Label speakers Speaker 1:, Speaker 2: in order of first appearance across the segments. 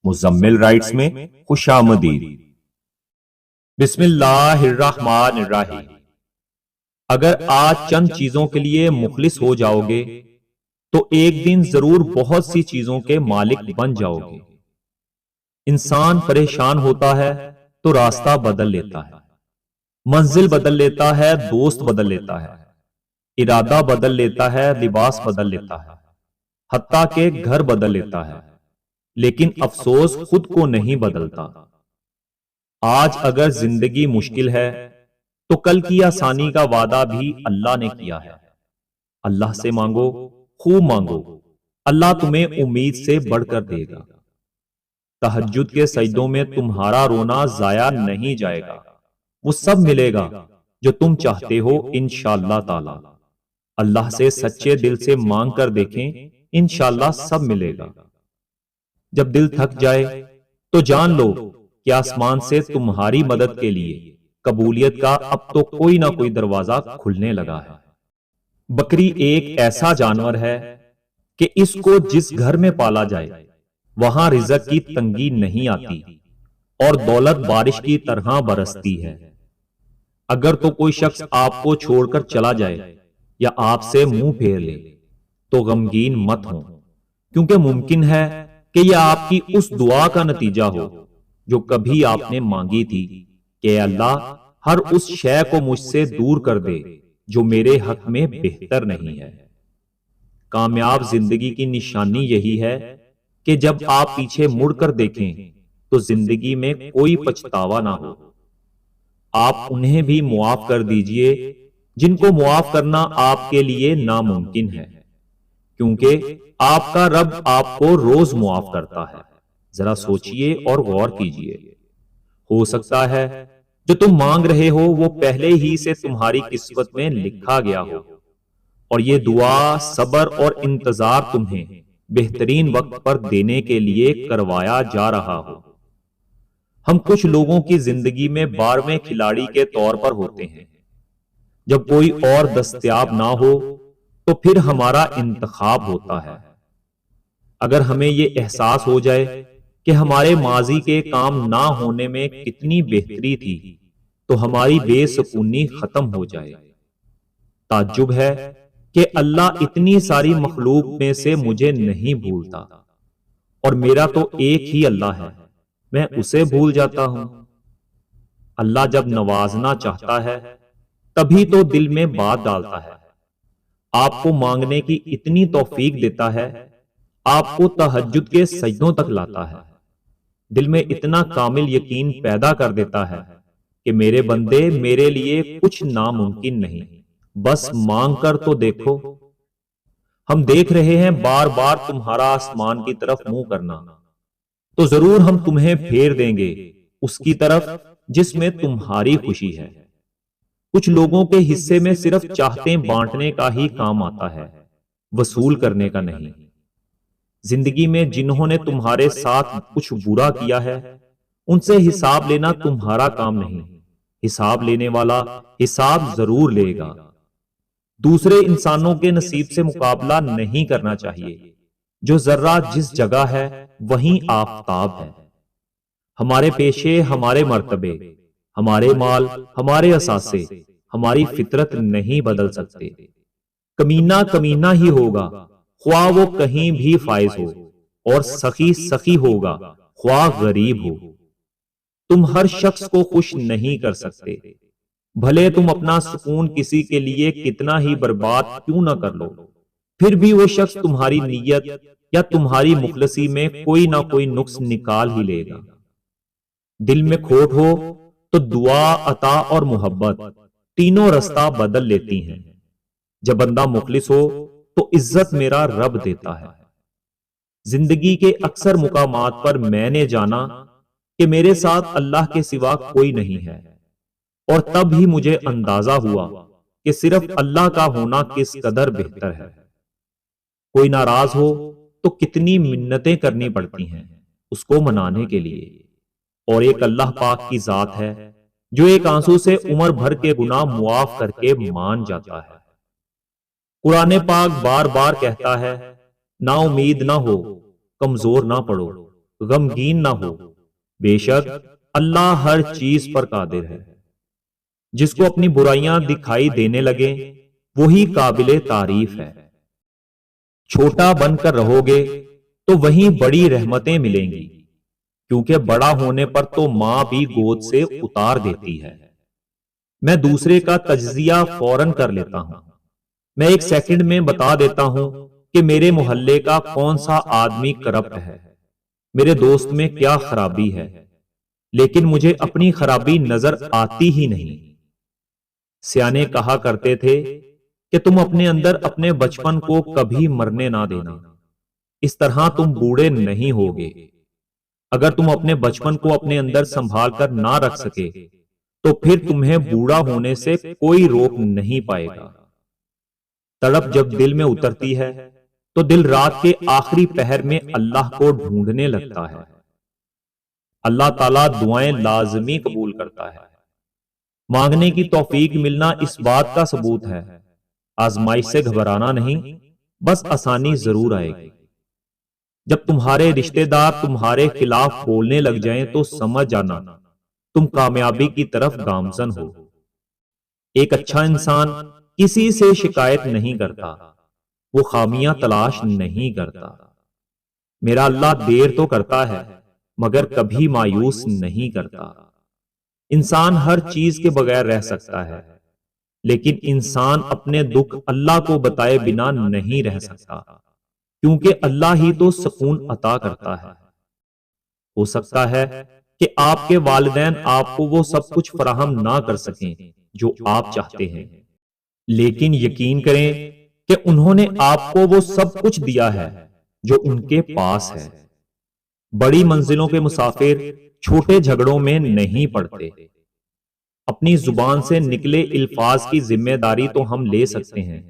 Speaker 1: Muzammil rights میں خوش آمدید۔ بسم اللہ الرحمن الرحیم۔ اگر آج چند چیزوں کے لیے مخلص ہو جاؤ گے تو ایک دن ضرور بہت سی چیزوں کے مالک بن جاؤ گے۔ انسان پریشان ہوتا ہے تو راستہ بدل لیتا ہے، منزل بدل لیتا ہے، دوست بدل لیتا ہے، ارادہ بدل لیتا ہے، لباس بدل لیتا ہے، حتیٰ کہ گھر بدل لیتا ہے، لیکن افسوس خود کو نہیں بدلتا۔ آج اگر زندگی مشکل ہے تو کل کی آسانی کا وعدہ بھی اللہ نے کیا ہے۔ اللہ سے مانگو، خوب مانگو، اللہ تمہیں امید سے بڑھ کر دے گا۔ تہجد کے سجدوں میں تمہارا رونا ضائع نہیں جائے گا، وہ سب ملے گا جو تم چاہتے ہو انشاءاللہ تعالی۔ اللہ سے سچے دل سے مانگ کر دیکھیں، انشاءاللہ سب ملے گا۔ جب دل تھک جائے تو جان لو کہ آسمان سے تمہاری مدد کے لیے قبولیت کا اب تو کوئی نہ کوئی دروازہ کھلنے لگا ہے۔ بکری ایک ایسا جانور ہے کہ اس کو جس گھر میں پالا جائے وہاں رزق کی تنگی نہیں آتی اور دولت بارش کی طرح برستی ہے۔ اگر تو کوئی شخص آپ کو چھوڑ کر چلا جائے یا آپ سے منہ پھیر لے تو غمگین مت ہوں، کیونکہ ممکن ہے کہ یہ آپ کی اس دعا کا نتیجہ ہو جو کبھی آپ نے مانگی تھی کہ اے اللہ ہر اس شے کو مجھ سے دور کر دے جو میرے حق میں بہتر نہیں ہے۔ کامیاب زندگی کی نشانی یہی ہے کہ جب آپ پیچھے مڑ کر دیکھیں تو زندگی میں کوئی پچھتاوا نہ ہو۔ آپ انہیں بھی معاف کر دیجئے جن کو معاف کرنا آپ کے لیے ناممکن ہے، کیونکہ آپ کا رب آپ کو روز معاف کرتا ہے۔ ذرا سوچئے اور غور کیجئے، ہو سکتا ہے جو تم مانگ رہے ہو وہ پہلے ہی سے تمہاری قسمت میں لکھا گیا ہو، اور یہ دعا، صبر اور انتظار تمہیں بہترین وقت پر دینے کے لیے کروایا جا رہا ہو۔ ہم کچھ لوگوں کی زندگی میں 12ویں کھلاڑی کے طور پر ہوتے ہیں۔ جب کوئی اور دستیاب نہ ہو تو پھر ہمارا انتخاب ہوتا ہے۔ اگر ہمیں یہ احساس ہو جائے کہ ہمارے ماضی کے کام نہ ہونے میں کتنی بہتری تھی تو ہماری بے سکونی ختم ہو جائے۔ تعجب ہے کہ اللہ اتنی ساری مخلوق میں سے مجھے نہیں بھولتا، اور میرا تو ایک ہی اللہ ہے، میں اسے بھول جاتا ہوں۔ اللہ جب نوازنا چاہتا ہے تبھی تو دل میں بات ڈالتا ہے، آپ کو مانگنے کی اتنی توفیق دیتا ہے، آپ کو تہجد کے سجدوں تک لاتا ہے، دل میں اتنا کامل یقین پیدا کر دیتا ہے کہ میرے بندے میرے لیے کچھ ناممکن نہیں، بس مانگ کر تو دیکھو۔ ہم دیکھ رہے ہیں بار بار تمہارا آسمان کی طرف منہ کرنا، تو ضرور ہم تمہیں پھیر دیں گے اس کی طرف جس میں تمہاری خوشی ہے۔ کچھ لوگوں کے حصے میں صرف چاہتے بانٹنے کا ہی کام آتا ہے، وصول کرنے کا نہیں۔ زندگی میں جنہوں نے تمہارے ساتھ کچھ برا کیا ہے ان سے حساب لینا تمہارا کام نہیں، حساب لینے والا حساب ضرور لے گا۔ دوسرے انسانوں کے نصیب سے مقابلہ نہیں کرنا چاہیے، جو ذرہ جس جگہ ہے وہیں آفتاب ہے۔ ہمارے پیشے، ہمارے مرتبے، ہمارے مال، ہمارے اثاثے، ہماری فطرت نہیں بدل سکتے۔ کمینہ کمینہ ہی ہوگا خواہ وہ کہیں بھی فائز ہو، اور سخی سخی ہوگا خواہ غریب ہو۔ تم ہر شخص کو خوش نہیں کر سکتے، بھلے تم اپنا سکون کسی کے لیے کتنا ہی برباد کیوں نہ کر لو، پھر بھی وہ شخص تمہاری نیت یا تمہاری مخلصی میں کوئی نہ کوئی نقص نکال ہی لے گا۔ دل میں کھوٹ ہو تو دعا، عطا اور محبت تینوں رستہ بدل لیتی ہیں۔ جب بندہ مخلص ہو تو عزت میرا رب دیتا ہے۔ زندگی کے اکثر مقامات پر میں نے جانا کہ میرے ساتھ اللہ کے سوا کوئی نہیں ہے، اور تب ہی مجھے اندازہ ہوا کہ صرف اللہ کا ہونا کس قدر بہتر ہے۔ کوئی ناراض ہو تو کتنی منتیں کرنی پڑتی ہیں اس کو منانے کے لیے، اور ایک اللہ پاک کی ذات ہے جو ایک آنسو سے عمر بھر کے گناہ معاف کر کے مان جاتا ہے۔ قرآن پاک بار بار کہتا ہے نا امید نہ ہو، کمزور نہ پڑو، غمگین نہ ہو، بے شک اللہ ہر چیز پر قادر ہے۔ جس کو اپنی برائیاں دکھائی دینے لگے وہی قابل تعریف ہے۔ چھوٹا بن کر رہو گے تو وہیں بڑی رحمتیں ملیں گی، کیونکہ بڑا ہونے پر تو ماں بھی گود سے اتار دیتی ہے۔ میں دوسرے کا تجزیہ فوراً کر لیتا ہوں۔ میں ایک سیکنڈ میں بتا دیتا ہوں کہ میرے محلے کا کون سا آدمی کرپٹ ہے، میرے دوست میں کیا خرابی ہے، لیکن مجھے اپنی خرابی نظر آتی ہی نہیں۔ سیانے کہا کرتے تھے کہ تم اپنے اندر اپنے بچپن کو کبھی مرنے نہ دینا، اس طرح تم بوڑھے نہیں ہوگے۔ اگر تم اپنے بچپن کو اپنے اندر سنبھال کر نہ رکھ سکے تو پھر تمہیں بوڑھا ہونے سے کوئی روک نہیں پائے گا۔ تڑپ جب دل میں اترتی ہے تو دل رات کے آخری پہر میں اللہ کو ڈھونڈنے لگتا ہے۔ اللہ تعالیٰ دعائیں لازمی قبول کرتا ہے۔ مانگنے کی توفیق ملنا اس بات کا ثبوت ہے۔ آزمائش سے گھبرانا نہیں، بس آسانی ضرور آئے گی۔ جب تمہارے رشتہ دار تمہارے خلاف بولنے لگ جائیں تو سمجھ جانا تم کامیابی کی طرف گامزن ہو۔ ایک اچھا انسان کسی سے شکایت نہیں کرتا، وہ خامیاں تلاش نہیں کرتا۔ میرا اللہ دیر تو کرتا ہے مگر کبھی مایوس نہیں کرتا۔ انسان ہر چیز کے بغیر رہ سکتا ہے، لیکن انسان اپنے دکھ اللہ کو بتائے بنا نہیں رہ سکتا، کیونکہ اللہ ہی تو سکون عطا کرتا ہے۔ ہو سکتا ہے کہ آپ کے والدین آپ کو وہ سب کچھ فراہم نہ کر سکیں جو آپ چاہتے ہیں، لیکن یقین کریں کہ انہوں نے آپ کو وہ سب کچھ دیا ہے جو ان کے پاس ہے۔ بڑی منزلوں کے مسافر چھوٹے جھگڑوں میں نہیں پڑتے۔ اپنی زبان سے نکلے الفاظ کی ذمہ داری تو ہم لے سکتے ہیں،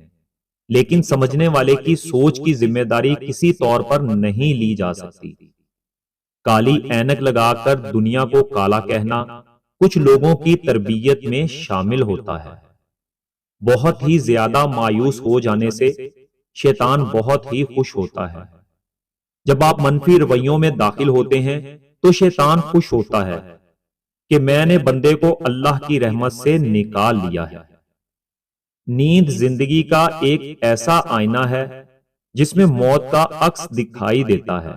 Speaker 1: لیکن سمجھنے والے کی سوچ کی ذمہ داری کسی طور پر نہیں لی جا سکتی۔ کالی اینک لگا کر دنیا کو کالا کہنا کچھ لوگوں کی تربیت میں شامل ہوتا ہے۔ بہت ہی زیادہ مایوس ہو جانے سے شیطان بہت ہی خوش ہوتا ہے۔ جب آپ منفی رویوں میں داخل ہوتے ہیں تو شیطان خوش ہوتا ہے کہ میں نے بندے کو اللہ کی رحمت سے نکال لیا ہے۔ نیند زندگی کا ایک ایسا آئینہ ہے جس میں موت کا عکس دکھائی دیتا ہے۔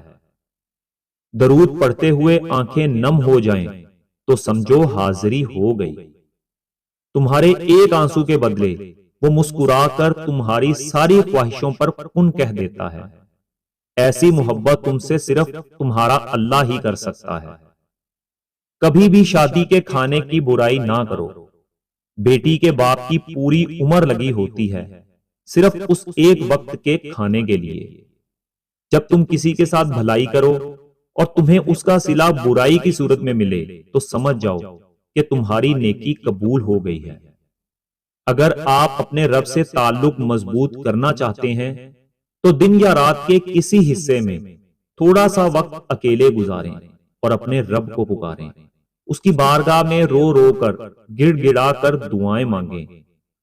Speaker 1: درود پڑھتے ہوئے آنکھیں نم ہو جائیں تو سمجھو حاضری ہو گئی۔ تمہارے ایک آنسو کے بدلے وہ مسکرا کر تمہاری ساری خواہشوں پر کن کہہ دیتا ہے۔ ایسی محبت تم سے صرف تمہارا اللہ ہی کر سکتا ہے۔ کبھی بھی شادی کے کھانے کی برائی نہ کرو۔ بیٹی کے باپ کی پوری عمر لگی ہوتی ہے صرف اس ایک وقت کے کھانے کے لیے۔ جب تم کسی کے ساتھ بھلائی کرو اور تمہیں اس کا صلہ برائی کی صورت میں ملے تو سمجھ جاؤ کہ تمہاری نیکی قبول ہو گئی ہے۔ اگر آپ اپنے رب سے تعلق مضبوط کرنا چاہتے ہیں تو دن یا رات کے کسی حصے میں تھوڑا سا وقت اکیلے گزاریں اور اپنے رب کو پکاریں۔ اس کی بارگاہ میں رو رو کر گڑ گڑا کر دعائیں مانگیں۔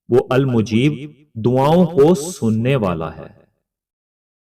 Speaker 1: وہ المجیب، دعاؤں کو سننے والا ہے۔